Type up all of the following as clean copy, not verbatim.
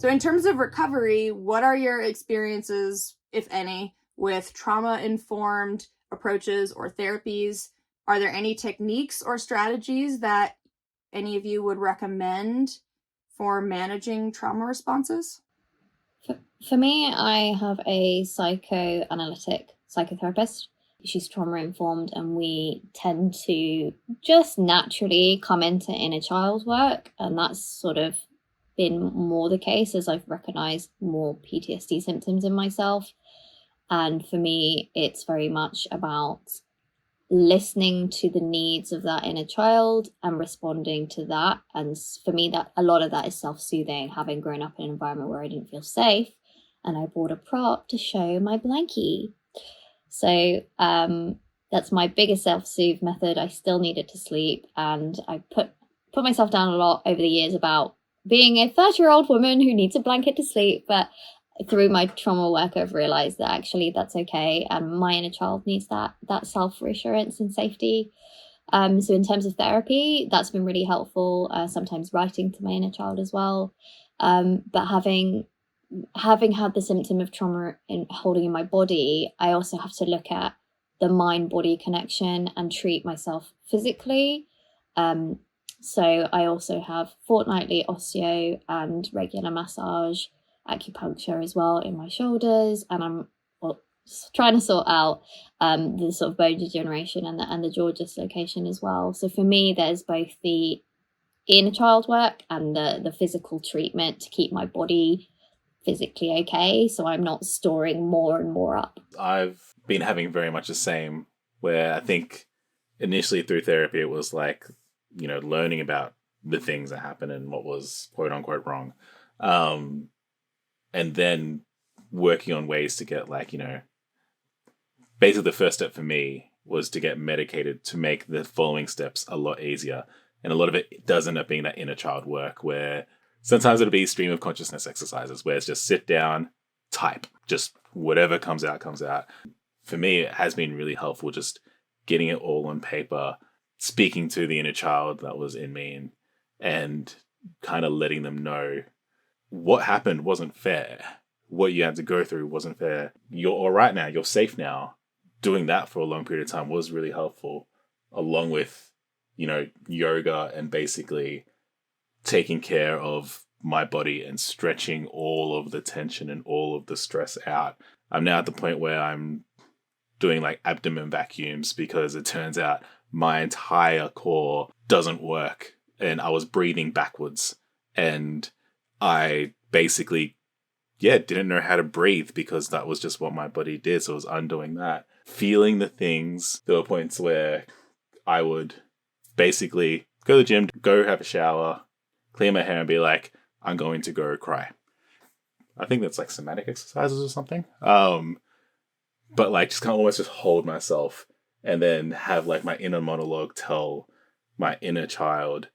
So in terms of recovery, what are your experiences, if any, with trauma-informed approaches or therapies? Are there any techniques or strategies that any of you would recommend for managing trauma responses? For me, I have a psychoanalytic psychotherapist. She's trauma informed, and we tend to just naturally come into inner child work. And that's sort of been more the case as I've recognized more PTSD symptoms in myself. And for me, it's very much about listening to the needs of that inner child and responding to that. And for me, that a lot of that is self-soothing, having grown up in an environment where I didn't feel safe. And I bought a prop to show my blankie. So that's my biggest self-soothe method. I still needed to sleep, and I put myself down a lot over the years about being a 30-year-old woman who needs a blanket to sleep. But through my trauma work, I've realized that actually that's okay, and my inner child needs that self-reassurance and safety. So in terms of therapy, that's been really helpful. Sometimes writing to my inner child as well. But having had the symptom of trauma in holding in my body, I also have to look at the mind-body connection and treat myself physically. So I also have fortnightly osteo and regular massage, acupuncture as well in my shoulders, and I'm trying to sort out the sort of bone degeneration and the jaw dislocation as well. So for me, there's both the inner child work and the physical treatment to keep my body physically okay, so I'm not storing more and more up. I've been having very much the same, where I think initially through therapy it was like, learning about the things that happened and what was quote unquote wrong, and then working on ways to get basically the first step for me was to get medicated to make the following steps a lot easier. And a lot of it does end up being that inner child work, where sometimes it'll be stream of consciousness exercises where it's just sit down, type, just whatever comes out, comes out. For me, it has been really helpful just getting it all on paper, speaking to the inner child that was in me, and kind of letting them know what happened wasn't fair. What you had to go through wasn't fair. You're all right now. You're safe now. Doing that for a long period of time was really helpful, along with, yoga and basically taking care of my body and stretching all of the tension and all of the stress out. I'm now at the point where I'm doing abdomen vacuums, because it turns out my entire core doesn't work and I was breathing backwards, and I basically didn't know how to breathe because that was just what my body did. So I was undoing that, feeling the things. There were points where I would basically go to the gym, go have a shower, clear my hair, and be like, I'm going to go cry. I think that's somatic exercises or something. But just kind of almost just hold myself and then have my inner monologue tell my inner child,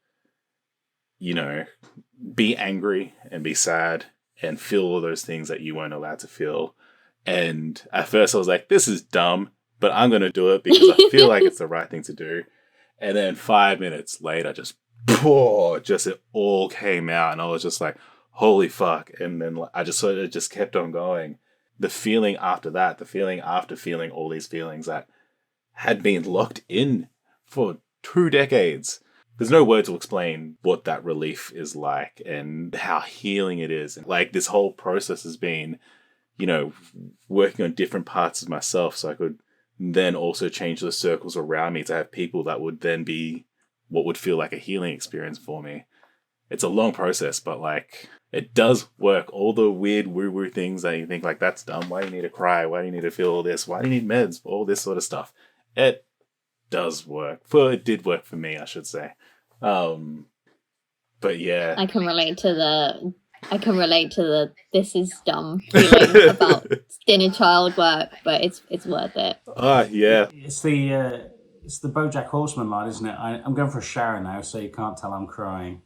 be angry and be sad and feel all those things that you weren't allowed to feel. And at first I was like, this is dumb, but I'm going to do it because I feel like it's the right thing to do. And then 5 minutes later, it all came out, and I was just like, holy fuck. And then I just sort of just kept on going. The feeling after that, the feeling after feeling all these feelings that had been locked in for 2 decades. There's no word to explain what that relief is like and how healing it is. And this whole process has been, working on different parts of myself, so I could then also change the circles around me to have people that would then be what would feel like a healing experience for me. It's a long process, but it does work. All the weird woo-woo things that you think that's dumb. Why do you need to cry? Why do you need to feel all this? Why do you need meds? All this sort of stuff. It does work. Well, it did work for me, I should say. But yeah, I can relate to the this is dumb feeling about inner child work, but it's worth it. Yeah. It's the BoJack Horseman line, isn't it? I'm going for a shower now, so you can't tell I'm crying.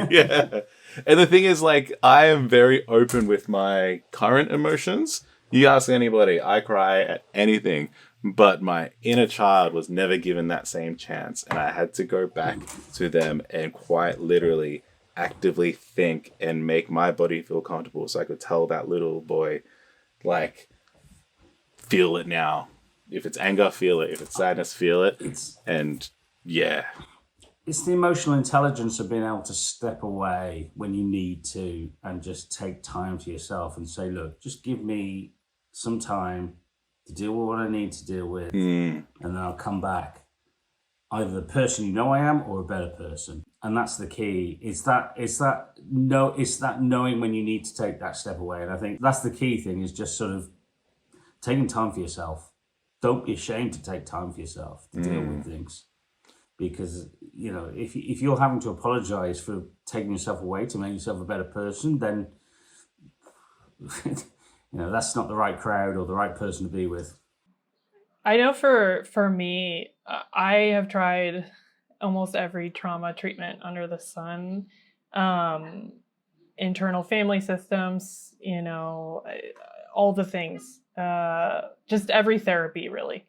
Yeah. And the thing is, I am very open with my current emotions. You ask anybody, I cry at anything. But my inner child was never given that same chance. And I had to go back to them and quite literally actively think and make my body feel comfortable so I could tell that little boy, like, feel it now. If it's anger, feel it. If it's sadness, feel it. It's It's the emotional intelligence of being able to step away when you need to and just take time to yourself and say, look, just give me some time to deal with what I need to deal with, and then I'll come back either the person you know I am or a better person. And that's the key. It's that knowing when you need to take that step away. And I think that's the key thing, is just sort of taking time for yourself. Don't be ashamed to take time for yourself to deal with things. Because, you know, if you're having to apologize for taking yourself away to make yourself a better person, then, you know, that's not the right crowd or the right person to be with. I know for me, I have tried almost every trauma treatment under the sun. Internal family systems, you know, all the things, just every therapy, really.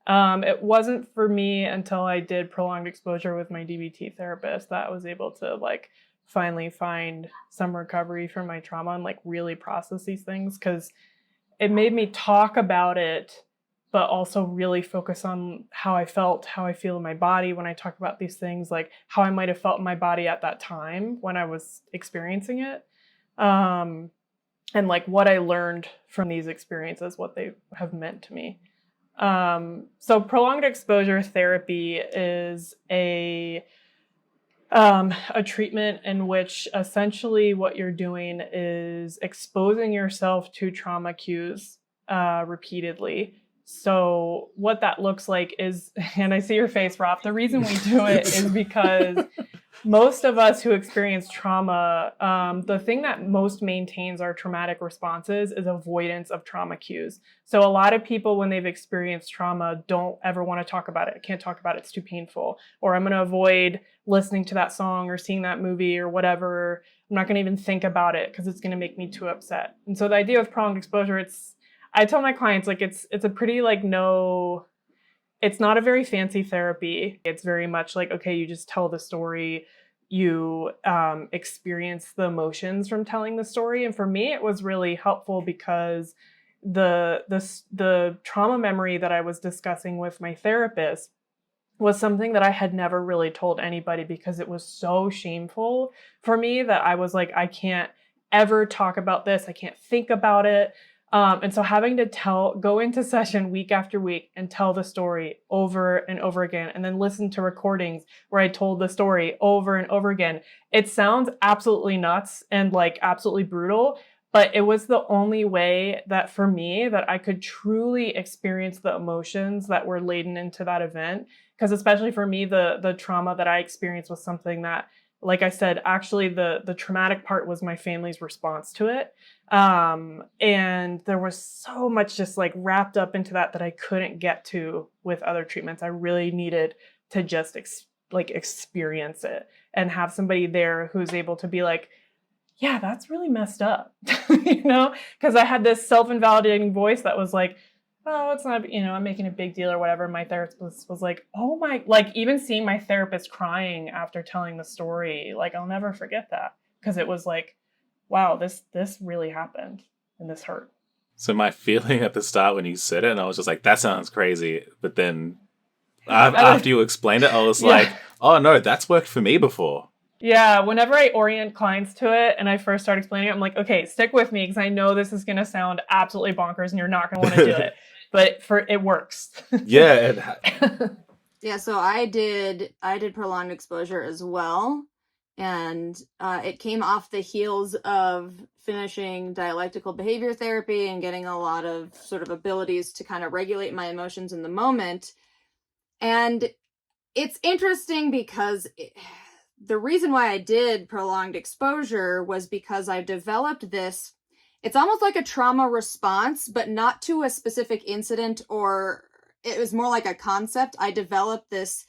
It wasn't for me until I did prolonged exposure with my DBT therapist that I was able to, like, finally find some recovery from my trauma and, like, really process these things, because it made me talk about it, but also really focus on how I felt, how I feel in my body when I talk about these things, like how I might have felt in my body at that time when I was experiencing it. And like what I learned from these experiences, what they have meant to me. So prolonged exposure therapy is a treatment in which essentially what you're doing is exposing yourself to trauma cues repeatedly. So what that looks like is, and I see your face, Rob, the reason we do it is because most of us who experience trauma, the thing that most maintains our traumatic responses is avoidance of trauma cues. So a lot of people, when they've experienced trauma, don't ever want to talk about it. I can't talk about it. It's too painful. Or I'm going to avoid listening to that song or seeing that movie or whatever. I'm not going to even think about it because it's going to make me too upset. And so the idea with prolonged exposure, I tell my clients, like, it's a pretty, like, it's not a very fancy therapy. It's very much like, okay, you just tell the story, you experience the emotions from telling the story. And for me, it was really helpful because the trauma memory that I was discussing with my therapist was something that I had never really told anybody because it was so shameful for me that I was like, I can't ever talk about this. I can't think about it. And so having to go into session week after week and tell the story over and over again, and then listen to recordings where I told the story over and over again. It sounds absolutely nuts and, like, absolutely brutal, but it was the only way that for me that I could truly experience the emotions that were laden into that event. Because especially for me, the trauma that I experienced was something that, like I said, actually the traumatic part was my family's response to it. And there was so much just, like, wrapped up into that I couldn't get to with other treatments. I really needed to just experience it and have somebody there who's able to be like, yeah, that's really messed up, you know, because I had this self-invalidating voice that was like, oh, it's not, you know, I'm making a big deal or whatever. My therapist was like, oh my, like, even seeing my therapist crying after telling the story, like, I'll never forget that, because it was like, wow, this really happened and this hurt. So my feeling at the start when you said it, and I was just like, that sounds crazy. But then after you explained it, I was like, oh no, that's worked for me before. Yeah, whenever I orient clients to it and I first start explaining it, I'm like, okay, stick with me because I know this is going to sound absolutely bonkers and you're not going to want to do it. But it works. Yeah. Yeah, so I did prolonged exposure as well. And it came off the heels of finishing dialectical behavior therapy and getting a lot of sort of abilities to kind of regulate my emotions in the moment. And it's interesting because the reason why I did prolonged exposure was because I developed this, it's almost like a trauma response, but not to a specific incident, or it was more like a concept. I developed this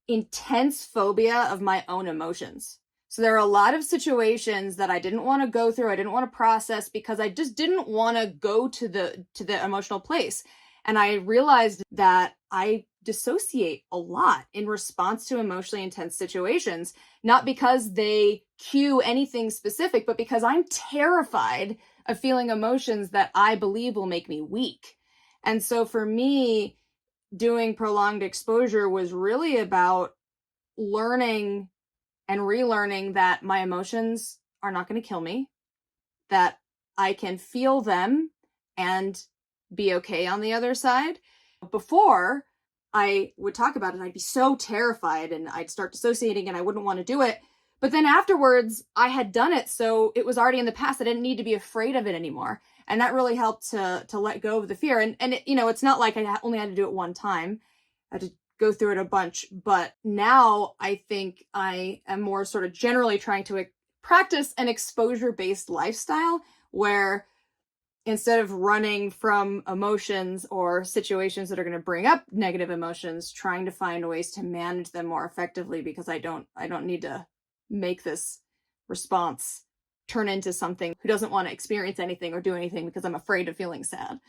intense phobia of my own emotions. So there are a lot of situations that I didn't want to go through, I didn't want to process, because I just didn't want to go to the emotional place. And I realized that I dissociate a lot in response to emotionally intense situations, not because they cue anything specific, but because I'm terrified of feeling emotions that I believe will make me weak. And so for me, doing prolonged exposure was really about learning and relearning that my emotions are not going to kill me, that I can feel them and be okay on the other side. Before I would talk about it, I'd be so terrified and I'd start dissociating and I wouldn't want to do it. But then afterwards, I had done it, so it was already in the past. I didn't need to be afraid of it anymore. And that really helped to let go of the fear. And it, it's not like I only had to do it one time. I had to go through it a bunch. But now I think I am more sort of generally trying to practice an exposure-based lifestyle where instead of running from emotions or situations that are going to bring up negative emotions, trying to find ways to manage them more effectively, because I don't need to make this response turn into something who doesn't want to experience anything or do anything because I'm afraid of feeling sad.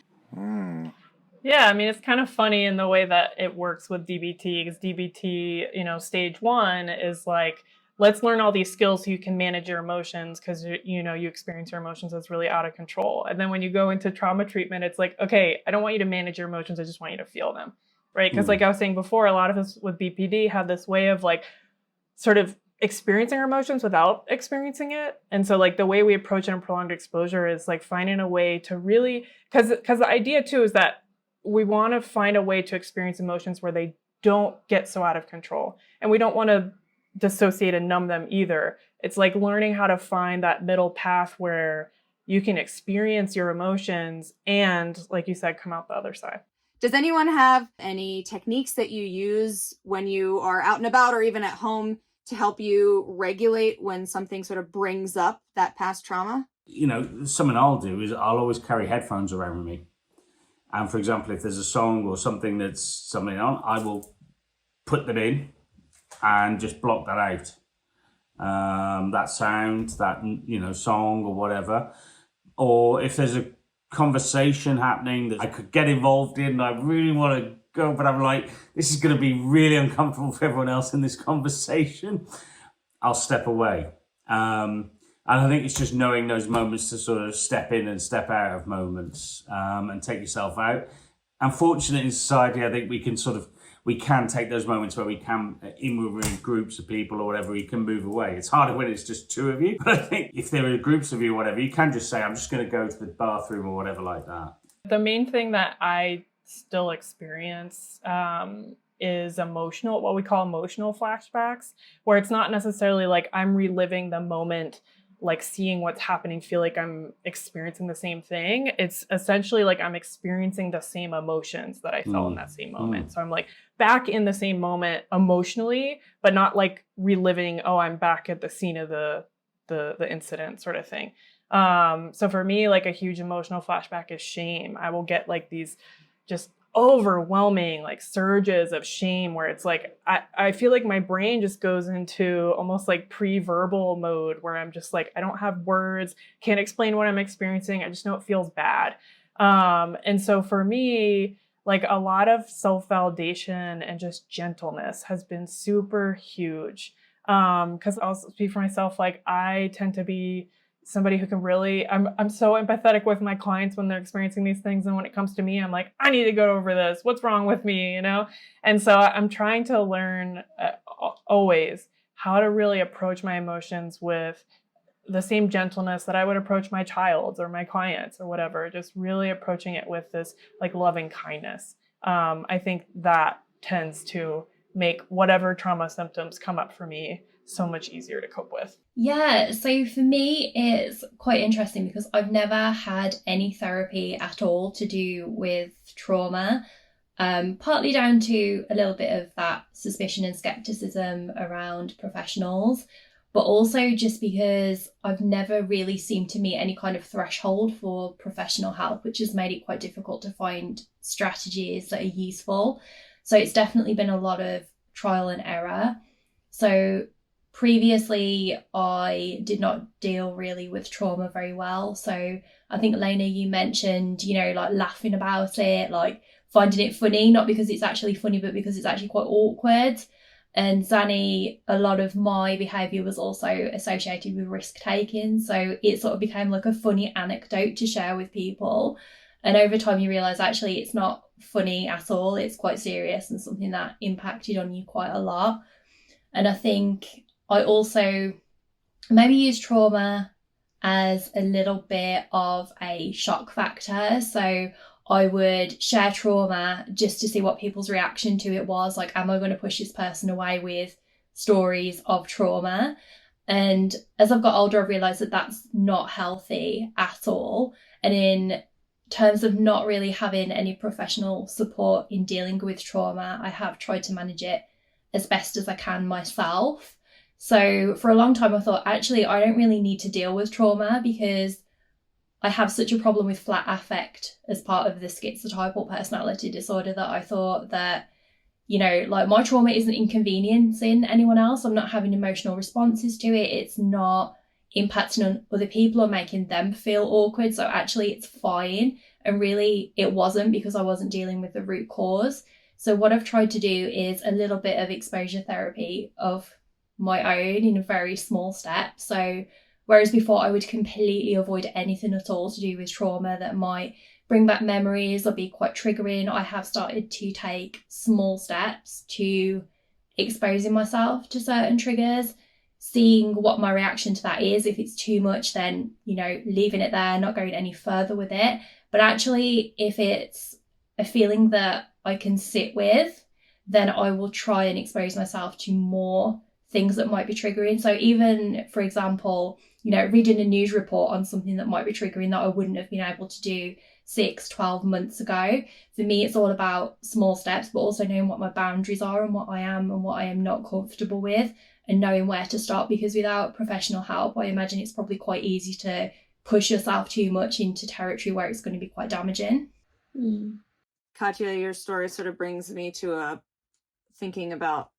Yeah, I mean, it's kind of funny in the way that it works with DBT, because DBT, stage 1 is like, let's learn all these skills so you can manage your emotions, because you experience your emotions as really out of control. And then when you go into trauma treatment, it's like, okay, I don't want you to manage your emotions, I just want you to feel them, right? Because like I was saying before, a lot of us with BPD have this way of like sort of experiencing our emotions without experiencing it. And so like the way we approach it in prolonged exposure is like finding a way to really, because the idea too is that we want to find a way to experience emotions where they don't get so out of control. And we don't want to dissociate and numb them either. It's like learning how to find that middle path where you can experience your emotions and, like you said, come out the other side. Does anyone have any techniques that you use when you are out and about or even at home to help you regulate when something sort of brings up that past trauma? Something I'll do is I'll always carry headphones around with me. And for example, if there's a song or something that's something on, I will put them in and just block that out. That sound, that, song or whatever. Or if there's a conversation happening that I could get involved in, I really want to go, but I'm like, this is going to be really uncomfortable for everyone else in this conversation, I'll step away. And I think it's just knowing those moments to sort of step in and step out of moments, and take yourself out. Unfortunately, in society, I think we can take those moments where we can, in groups of people or whatever, you can move away. It's harder when it's just two of you. But I think if there are groups of you or whatever, you can just say, I'm just going to go to the bathroom or whatever like that. The main thing that I still experience is what we call emotional flashbacks, where it's not necessarily like I'm reliving the moment, like seeing what's happening, feel like I'm experiencing the same thing. It's essentially like I'm experiencing the same emotions that I felt in that same moment. So I'm like back in the same moment emotionally, but not like reliving, oh, I'm back at the scene of the incident sort of thing. So for me, like a huge emotional flashback is shame. I will get like these just overwhelming like surges of shame where it's like I feel like my brain just goes into almost like pre-verbal mode where I'm just like, I don't have words, can't explain what I'm experiencing, I just know it feels bad. And so for me, like a lot of self-validation and just gentleness has been super huge. Because I'll speak for myself, like I tend to be somebody who can really, I'm so empathetic with my clients when they're experiencing these things. And when it comes to me, I'm like, I need to go over this. What's wrong with me? And so I'm trying to learn always how to really approach my emotions with the same gentleness that I would approach my child or my clients or whatever, just really approaching it with this like loving kindness. I think that tends to make whatever trauma symptoms come up for me so much easier to cope with. Yeah, so for me, it's quite interesting because I've never had any therapy at all to do with trauma, partly down to a little bit of that suspicion and skepticism around professionals, but also just because I've never really seemed to meet any kind of threshold for professional help, which has made it quite difficult to find strategies that are useful. So it's definitely been a lot of trial and error. So previously, I did not deal really with trauma very well. So I think, Lena, you mentioned, like laughing about it, like finding it funny, not because it's actually funny, but because it's actually quite awkward. And Zanny, a lot of my behaviour was also associated with risk taking. So it sort of became like a funny anecdote to share with people. And over time you realise actually it's not funny at all. It's quite serious and something that impacted on you quite a lot. And I think I also maybe use trauma as a little bit of a shock factor. So I would share trauma just to see what people's reaction to it was. Like, am I going to push this person away with stories of trauma? And as I've got older, I've realised that that's not healthy at all. And in terms of not really having any professional support in dealing with trauma, I have tried to manage it as best as I can myself. So for a long time, I thought, actually, I don't really need to deal with trauma because I have such a problem with flat affect as part of the schizotypal personality disorder that I thought that, you know, like my trauma isn't inconveniencing anyone else. I'm not having emotional responses to it. It's not impacting on other people or making them feel awkward. So actually it's fine. And really it wasn't, because I wasn't dealing with the root cause. So what I've tried to do is a little bit of exposure therapy of my own in a very small step. So whereas before I would completely avoid anything at all to do with trauma that might bring back memories or be quite triggering, I have started to take small steps to exposing myself to certain triggers, seeing what my reaction to that is. If it's too much, then, you know, leaving it there, not going any further with it. But actually, if it's a feeling that I can sit with, then I will try and expose myself to more things that might be triggering. So even, for example, you know, reading a news report on something that might be triggering that I wouldn't have been able to do 6-12 months ago. For me, it's all about small steps, but also knowing what my boundaries are and what I am and what I am not comfortable with, and knowing where to stop, because without professional help, I imagine it's probably quite easy to push yourself too much into territory where it's going to be quite damaging. Katya, your story sort of brings me to thinking about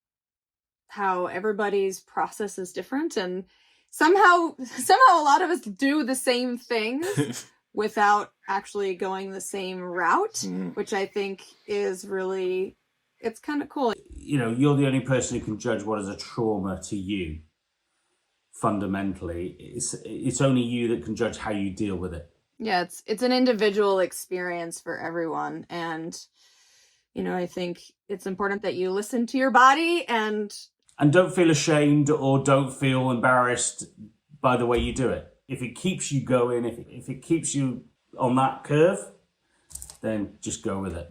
how everybody's process is different, and somehow a lot of us do the same things without actually going the same route, which I think is really, it's kind of cool. You know, you're the only person who can judge what is a trauma to you. Fundamentally, it's only you that can judge how you deal with it. Yeah, it's an individual experience for everyone, and you know, I think it's important that you listen to your body and don't feel ashamed or don't feel embarrassed by the way you do it. If it keeps you going, if it keeps you on that curve, then just go with it.